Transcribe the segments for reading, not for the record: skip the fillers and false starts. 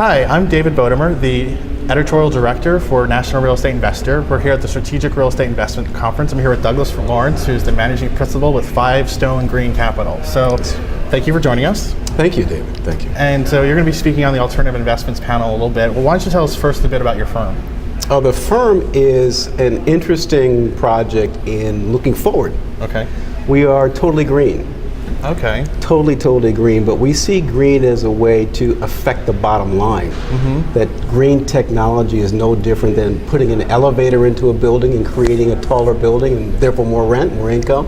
Hi, I'm David Bodemer, the editorial director for National Real Estate Investor. We're here at the Strategic Real Estate Investment Conference. I'm here with Douglas Lawrence, who's the managing principal with Five Stone Green Capital. So thank you for joining us. Thank you, David. Thank you. And so you're going to be speaking on the alternative investments panel a little bit. Well, why don't you tell us first a bit about your firm? The firm is an interesting project in looking forward. Okay. We are totally green. Okay. Totally green, but we see green as a way to affect the bottom line. That green technology is no different than putting an elevator into a building and creating a taller building and therefore more rent, more income,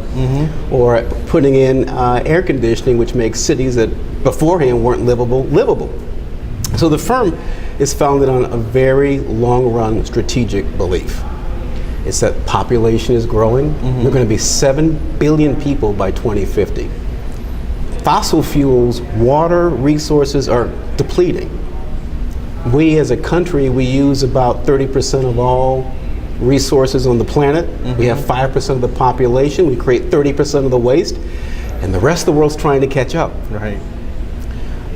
or putting in air conditioning, which makes cities that beforehand weren't livable. So the firm is founded on a very long-run strategic belief. It's that population is growing. There are going to be 7 billion people by 2050. Fossil fuels, water resources are depleting. We as a country, we use about 30% of all resources on the planet. We have 5% of the population. We create 30% of the waste, and the rest of the world's trying to catch up. Right.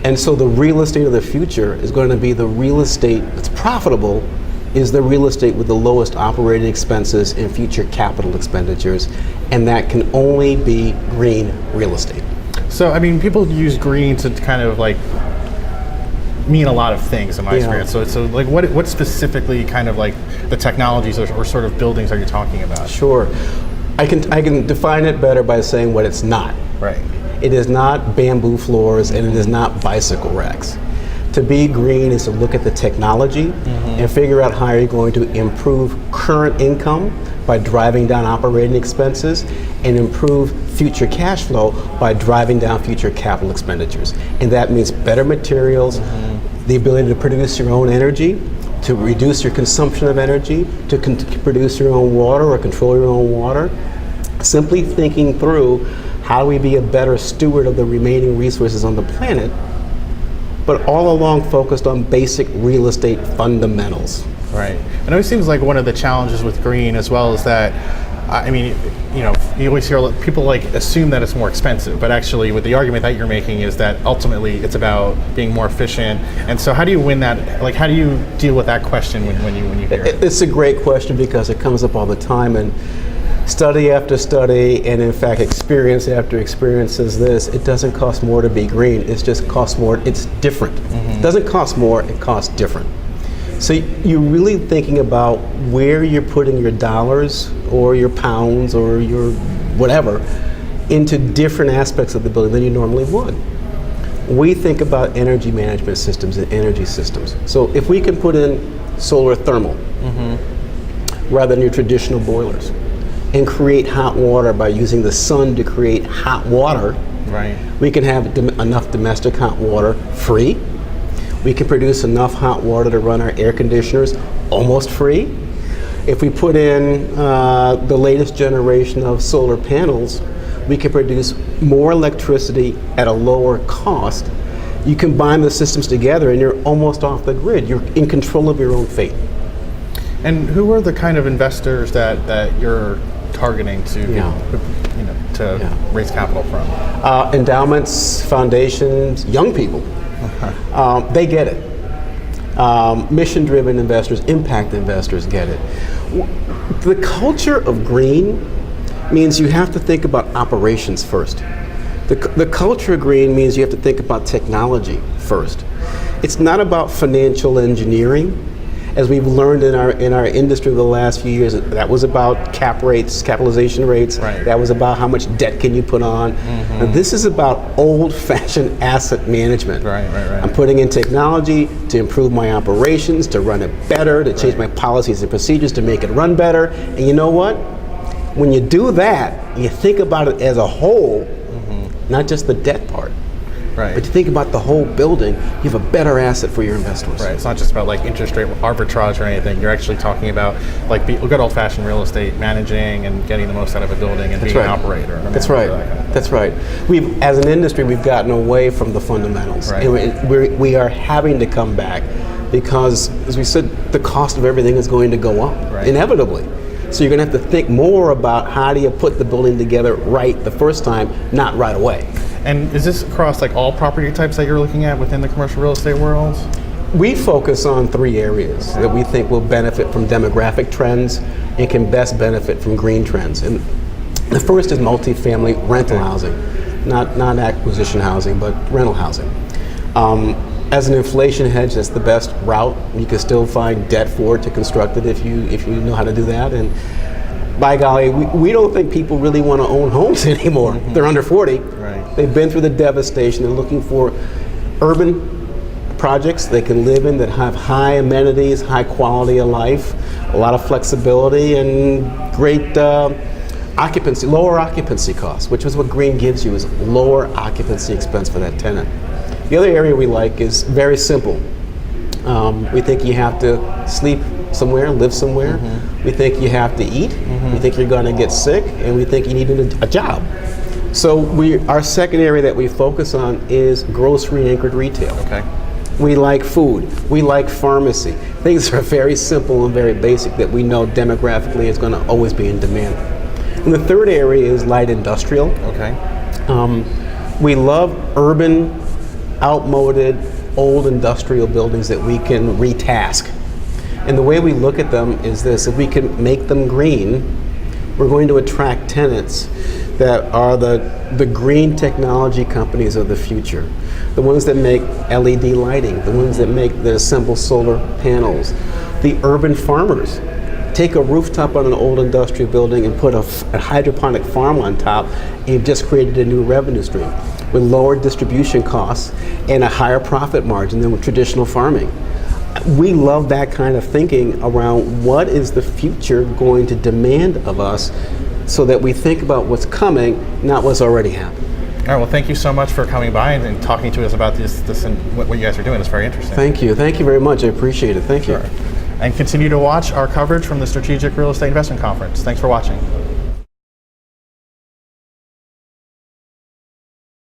And so the real estate of the future is going to be the real estate that's profitable, is the real estate with the lowest operating expenses and future capital expenditures, and that can only be green real estate. So, I mean, people use green to kind of like mean a lot of things in my experience. So like what specifically kind of like the technologies or sort of buildings are you talking about? Sure. I can define it better by saying what it's not. Right. It is not bamboo floors and it is not bicycle racks. To be green is to look at the technology and figure out how you're going to improve current income by driving down operating expenses and improve future cash flow by driving down future capital expenditures. And that means better materials, the ability to produce your own energy, to reduce your consumption of energy, to produce your own water or control your own water. Simply thinking through how do we be a better steward of the remaining resources on the planet, but all along focused on basic real estate fundamentals. Right. And it always seems like one of the challenges with green as well is that, I mean, you know, you always hear people like assume that it's more expensive, but actually with the argument that you're making is that ultimately it's about being more efficient. And so how do you win that, like how do you deal with that question when you hear it? It's a great question because it comes up all the time, and study after study, and in fact experience after experience says this: it doesn't cost more to be green, it just costs more, it's different. It doesn't cost more, it costs different. So you're really thinking about where you're putting your dollars or your pounds or your whatever into different aspects of the building than you normally would. We think about energy management systems and energy systems. So if we can put in solar thermal rather than your traditional boilers, and create hot water by using the sun to create hot water, right, we can have enough domestic hot water free. We can produce enough hot water to run our air conditioners almost free. If we put in the latest generation of solar panels, we can produce more electricity at a lower cost. You combine the systems together and you're almost off the grid. You're in control of your own fate. And who are the kind of investors that you're targeting to raise capital from? Endowments, foundations, young people. They get it. Mission-driven investors, impact investors get it. The culture of green means you have to think about operations first. The culture of green means you have to think about technology first. It's not about financial engineering. As we've learned in our industry over the last few years, that was about cap rates, capitalization rates. Right. That was about how much debt can you put on. And this is about old-fashioned asset management. Right. I'm putting in technology to improve my operations, to run it better, to change my policies and procedures to make it run better. And you know what? When you do that, you think about it as a whole, not just the debt part. Right. But to think about the whole building, you have a better asset for your investors. Right. It's not just about like interest rate arbitrage or anything. You're actually talking about like good old-fashioned real estate, managing and getting the most out of a building and being an operator. That's right. That's right. We've, as an industry, we've gotten away from the fundamentals. Right. And we are having to come back because, as we said, the cost of everything is going to go up, inevitably. So you're going to have to think more about how do you put the building together right the first time, not right away. And is this across like all property types that you're looking at within the commercial real estate world? We focus on 3 areas that we think will benefit from demographic trends and can best benefit from green trends. And the first is multifamily rental housing, not acquisition housing, but rental housing. As an inflation hedge, that's the best route. You can still find debt for it to construct it if you know how to do that. And by golly, we don't think people really want to own homes anymore. They're under 40. Right. They've been through the devastation. They're looking for urban projects they can live in that have high amenities, high quality of life, a lot of flexibility, and great occupancy, lower occupancy costs, which is what green gives you, is lower occupancy expense for that tenant. The other area we like is very simple. We think you have to sleep somewhere, live somewhere. We think you have to eat. We think you're going to get sick, and we think you need a job. So our second area that we focus on is grocery anchored retail. Okay. We like food. We like pharmacy. Things are very simple and very basic that we know demographically is going to always be in demand. And the third area is light industrial. Okay. We love urban, outmoded, old industrial buildings that we can retask. And the way we look at them is this: if we can make them green, we're going to attract tenants that are the green technology companies of the future. The ones that make LED lighting, the ones that assemble solar panels, the urban farmers. Take a rooftop on an old industrial building and put a hydroponic farm on top, and you've just created a new revenue stream with lower distribution costs and a higher profit margin than with traditional farming. We love that kind of thinking around what is the future going to demand of us, so that we think about what's coming, not what's already happened. All right, well, thank you so much for coming by and talking to us about this and what you guys are doing. It's very interesting. Thank you very much. I appreciate it. Thank you. And continue to watch our coverage from the Strategic Real Estate Investment Conference. Thanks for watching.